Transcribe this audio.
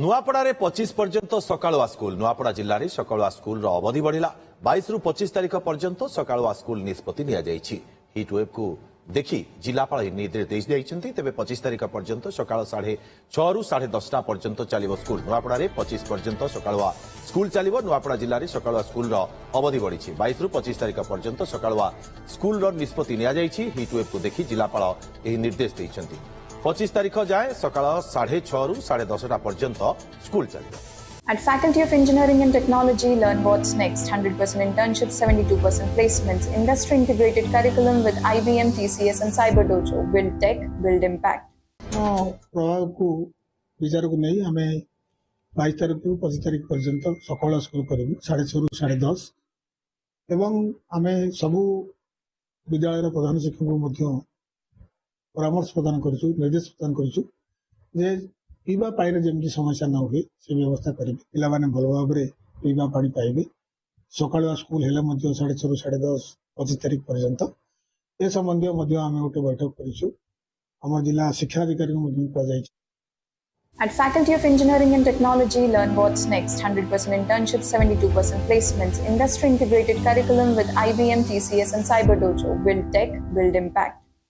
नुआपड़ा 25 पर्यंत सकाळुआ स्कूल नुआपड़ा जिले में सकाळुआ स्कूल अवधि बढ़ला 22 रु 25 तारीख पर्यंत सकाळुआ स्कूल निष्पत्ति हिट वेव को देखि जिलापाल निर्देश देते तेज 25 तारीख पर्यंत सका 6:30 रु 10:30 पर्यंत चलो स्कूल नुआपड़ा 25 पर्यंत सकाळुआ स्कूल चलो नुआपड़ा जिले में सकाळुआ स्कूल अवधि बढ़ी 22 रु 25 तारीख पर्यंत सकाळुआ स्कूल निष्पत्ति हिट वेव को देखि जिलापाल निर्देश देते 25 तारीख जाए सकाळ 6:30 रु 10:30 पर्यंत स्कूल चलो। At Faculty of Engineering and Technology, learn what's next. 100% internships, 72% placements, industry-integrated curriculum with IBM, TCS, and Cyber Dojo. Build tech, build impact. प्रभाव को विचार को नहीं हमें 22 तारीख रु 25 तारीख पर्यंत सकाळ स्कूल करूँ 6:30 रु 10:30 एवं हमें सबू विद्यालय प्रधान शिक्षक परामर्श प्रदान करूँ निर्देश प्रदान करूँ पीवा पानी जमी समस्या न हुए से व्यवस्था करेंगे पिलाने भल भाव में पीवा पानी पाइबे सकाळ स्कूल हेले 6:30 रु 10:30 25 तारीख पर्यंत ए संबंधी आम गोटे बैठक कर जिला शिक्षा अधिकारी At Faculty of Engineering and Technology, learn what's next. 100% internships, 72% placements, industry-integrated curriculum with IBM, TCS, and Cyber Dojo. Build tech, build impact.